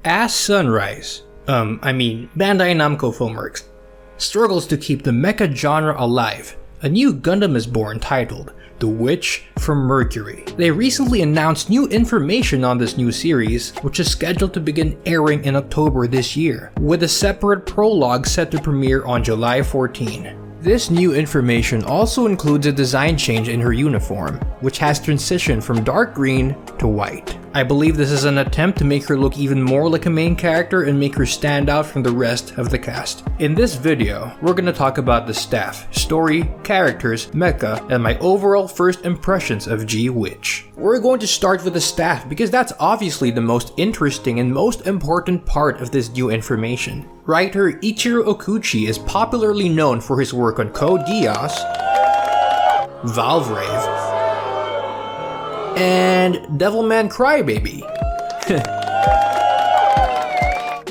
As Sunrise, Bandai Namco Filmworks, struggles to keep the mecha genre alive, a new Gundam is born titled The Witch from Mercury. They recently announced new information on this new series, which is scheduled to begin airing in October this year, with a separate prologue set to premiere on July 14. This new information also includes a design change in her uniform, which has transitioned from dark green to white. I believe this is an attempt to make her look even more like a main character and make her stand out from the rest of the cast. In this video, we're gonna talk about the staff, story, characters, mecha, and my overall first impressions of G-Witch. We're going to start with the staff because that's obviously the most interesting and most important part of this new information. Writer Ichiro Okuchi is popularly known for his work on Code Geass, Valvrave, and Devilman Crybaby.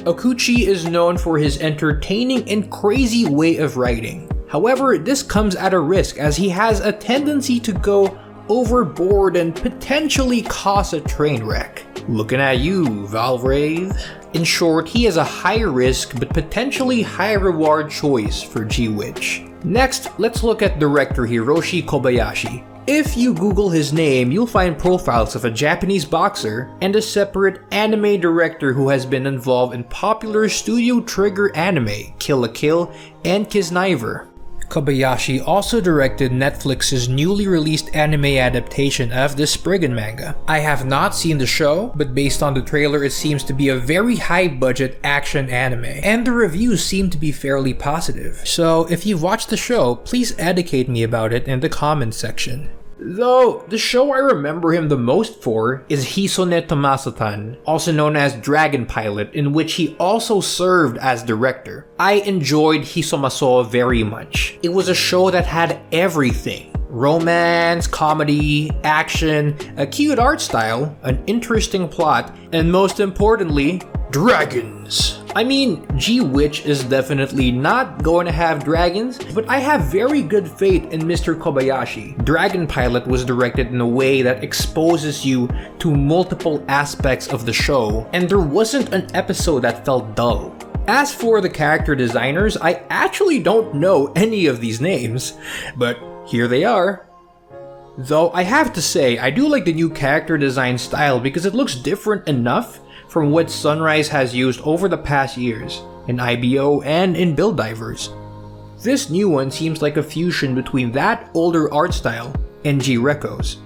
Okuchi is known for his entertaining and crazy way of writing. However, this comes at a risk as he has a tendency to go overboard and potentially cause a train wreck. Looking at you, Valvrave. In short, he is a high risk but potentially high reward choice for G-Witch. Next, let's look at director Hiroshi Kobayashi. If you Google his name, you'll find profiles of a Japanese boxer and a separate anime director who has been involved in popular Studio Trigger anime, Kill la Kill and Kiznaiver. Kobayashi also directed Netflix's newly released anime adaptation of the SPRIGGAN manga. I have not seen the show, but based on the trailer it seems to be a very high-budget action anime, and the reviews seem to be fairly positive. So if you've watched the show, please educate me about it in the comments section. Though, the show I remember him the most for is Hisone Tomasa-tan, also known as Dragon Pilot, in which he also served as director. I enjoyed Hisomaso very much. It was a show that had everything. Romance, comedy, action, a cute art style, an interesting plot, and most importantly, dragons. I mean, G-Witch is definitely not going to have dragons, but I have very good faith in Mr. Kobayashi. Dragon Pilot was directed in a way that exposes you to multiple aspects of the show, and there wasn't an episode that felt dull. As for the character designers, I actually don't know any of these names, but here they are. Though I have to say, I do like the new character design style because it looks different enough from what Sunrise has used over the past years, in IBO and in Build Divers. This new one seems like a fusion between that older art style and G-Reko's.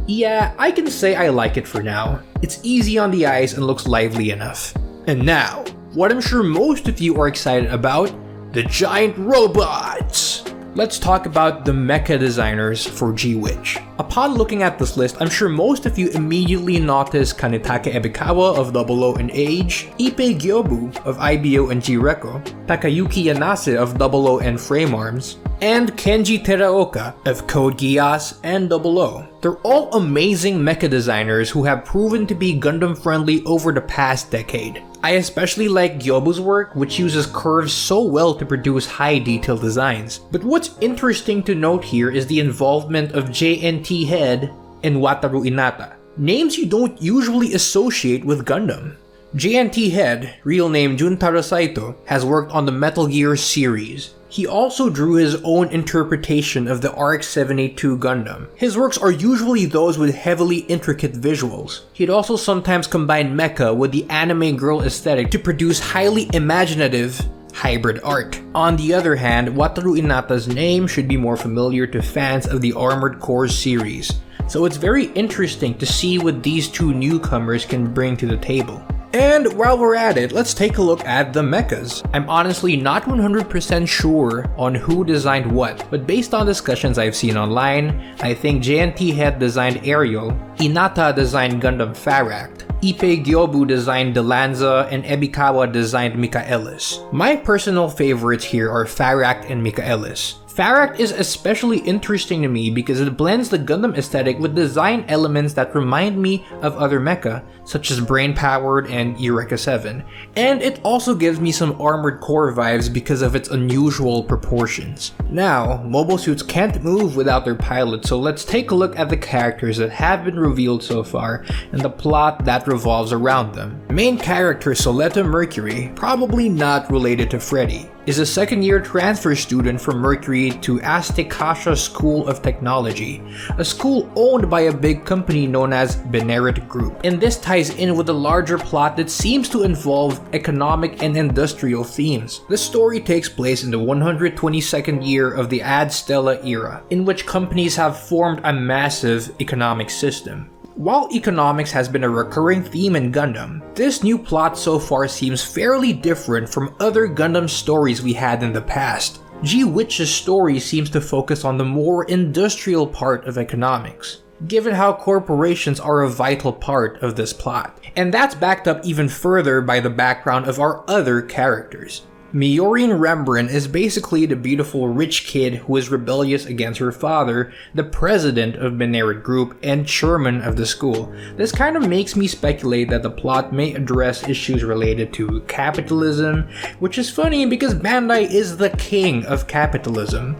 Yeah, I can say I like it for now. It's easy on the eyes and looks lively enough. And now, what I'm sure most of you are excited about, the giant robots! Let's talk about the mecha designers for G-Witch. Upon looking at this list, I'm sure most of you immediately noticed Kanetake Ebikawa of 00 and Age, Ippei Gyobu of IBO and G-Reco, Takayuki Yanase of 00 and Frame Arms, and Kenji Teraoka of Code Geass and 00. They're all amazing mecha designers who have proven to be Gundam friendly over the past decade. I especially like Gyobu's work, which uses curves so well to produce high detail designs. But what's interesting to note here is the involvement of JNT Head and Wataru Inata, names you don't usually associate with Gundam. JNT Head, real name Juntaro Saito, has worked on the Metal Gear series. He also drew his own interpretation of the ARC 782 Gundam. His works are usually those with heavily intricate visuals. He'd also sometimes combine mecha with the anime girl aesthetic to produce highly imaginative hybrid art. On the other hand, Wataru Inata's name should be more familiar to fans of the Armored Core series, so it's very interesting to see what these two newcomers can bring to the table. And while we're at it, let's take a look at the mechas. I'm honestly not 100% sure on who designed what, but based on discussions I've seen online, I think JNT Head designed Ariel, Inata designed Gundam Pharact, Ippei Gyobu designed Delanza, and Ebikawa designed Michaelis. My personal favorites here are Pharact and Michaelis. Farract is especially interesting to me because it blends the Gundam aesthetic with design elements that remind me of other mecha, such as Brain Powered and Eureka 7, and it also gives me some Armored Core vibes because of its unusual proportions. Now, mobile suits can't move without their pilot, so let's take a look at the characters that have been revealed so far and the plot that revolves around them. Main character Suletta Mercury, probably not related to Freddy, is a second-year transfer student from Mercury to Aztekasha School of Technology, a school owned by a big company known as Benerit Group. And this ties in with a larger plot that seems to involve economic and industrial themes. The story takes place in the 122nd year of the Ad Stella era, in which companies have formed a massive economic system. While economics has been a recurring theme in Gundam, this new plot so far seems fairly different from other Gundam stories we had in the past. G-Witch's story seems to focus on the more industrial part of economics, given how corporations are a vital part of this plot. And that's backed up even further by the background of our other characters. Miorine Rembrandt is basically the beautiful rich kid who is rebellious against her father, the president of Benerit Group and chairman of the school. This kind of makes me speculate that the plot may address issues related to capitalism, which is funny because Bandai is the king of capitalism.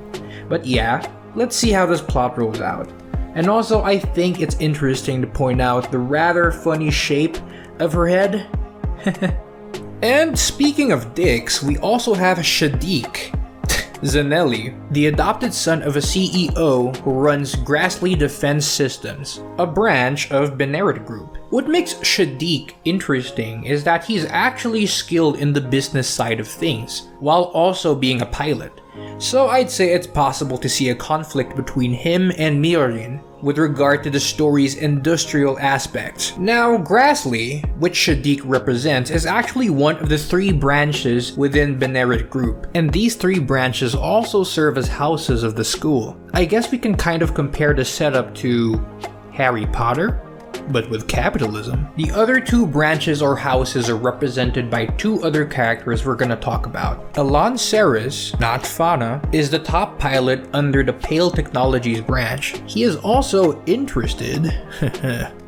But yeah, let's see how this plot rolls out. And also, I think it's interesting to point out the rather funny shape of her head. And speaking of dicks, we also have Shadiq Zanelli, the adopted son of a CEO who runs Grassley Defense Systems, a branch of Benerit Group. What makes Shadiq interesting is that he's actually skilled in the business side of things, while also being a pilot. So I'd say it's possible to see a conflict between him and Miorine with regard to the story's industrial aspects. Now, Grassley, which Shadiq represents, is actually one of the 3 branches within Benerit Group, and these 3 branches also serve as houses of the school. I guess we can kind of compare the setup to Harry Potter, but with capitalism. The other 2 branches or houses are represented by 2 other characters we're gonna talk about. Elan Ceres, not Fana, is the top pilot under the Pale Technologies branch. He is also interested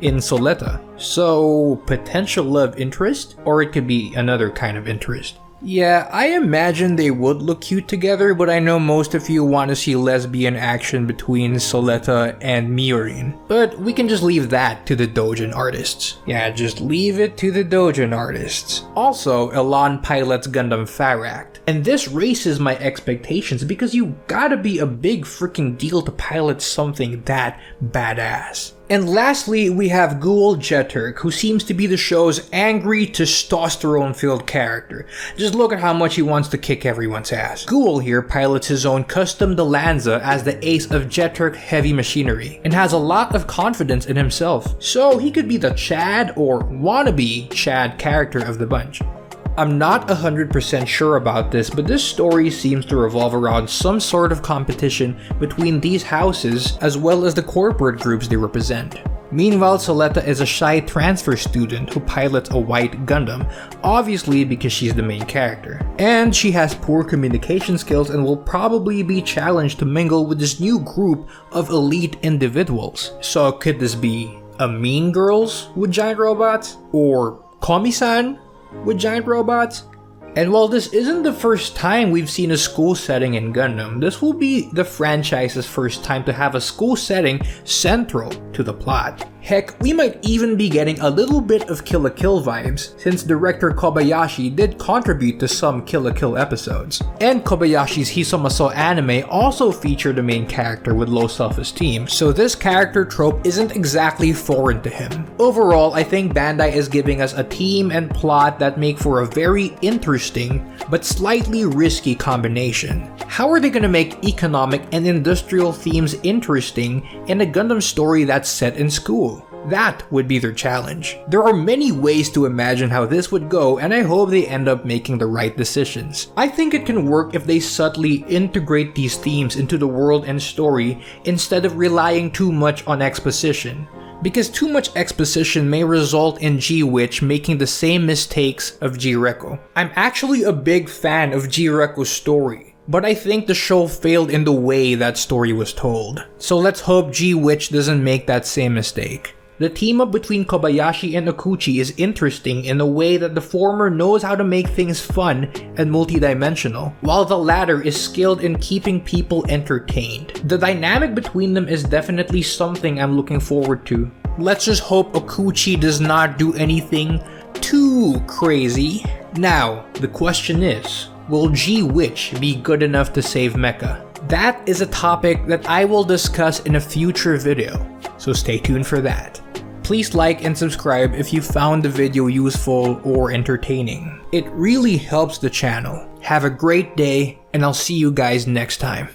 in Suletta. So, potential love interest? Or it could be another kind of interest. Yeah, I imagine they would look cute together, but I know most of you want to see lesbian action between Suletta and Miorine. But we can just leave that to the doujin artists. Yeah, just leave it to the doujin artists. Also, Elan pilots Gundam Farract, and this raises my expectations because you gotta be a big freaking deal to pilot something that badass. And lastly, we have Ghoul Jeturk, who seems to be the show's angry, testosterone-filled character. Just look at how much he wants to kick everyone's ass. Ghoul here pilots his own custom Delanza as the ace of Jeturk heavy machinery, and has a lot of confidence in himself. So he could be the Chad or wannabe Chad character of the bunch. I'm not 100% sure about this, but this story seems to revolve around some sort of competition between these houses as well as the corporate groups they represent. Meanwhile, Suletta is a shy transfer student who pilots a white Gundam, obviously because she's the main character. And she has poor communication skills and will probably be challenged to mingle with this new group of elite individuals. So could this be a Mean Girls with giant robots? Or Komi-san with giant robots? And while this isn't the first time we've seen a school setting in Gundam, this will be the franchise's first time to have a school setting central to the plot. Heck, we might even be getting a little bit of Kill la Kill vibes, since director Kobayashi did contribute to some Kill la Kill episodes. And Kobayashi's Hisomaso anime also featured the main character with low self-esteem, so this character trope isn't exactly foreign to him. Overall, I think Bandai is giving us a team and plot that make for a very interesting but slightly risky combination. How are they gonna make economic and industrial themes interesting in a Gundam story that's set in school? That would be their challenge. There are many ways to imagine how this would go, and I hope they end up making the right decisions. I think it can work if they subtly integrate these themes into the world and story instead of relying too much on exposition. Because too much exposition may result in G-Witch making the same mistakes of G-Reco. I'm actually a big fan of G-Reco's story, but I think the show failed in the way that story was told. So let's hope G-Witch doesn't make that same mistake. The team up between Kobayashi and Okuchi is interesting in the way that the former knows how to make things fun and multidimensional, while the latter is skilled in keeping people entertained. The dynamic between them is definitely something I'm looking forward to. Let's just hope Okuchi does not do anything too crazy. Now, the question is, will G-Witch be good enough to save Mecha? That is a topic that I will discuss in a future video, so stay tuned for that. Please like and subscribe if you found the video useful or entertaining. It really helps the channel. Have a great day, and I'll see you guys next time.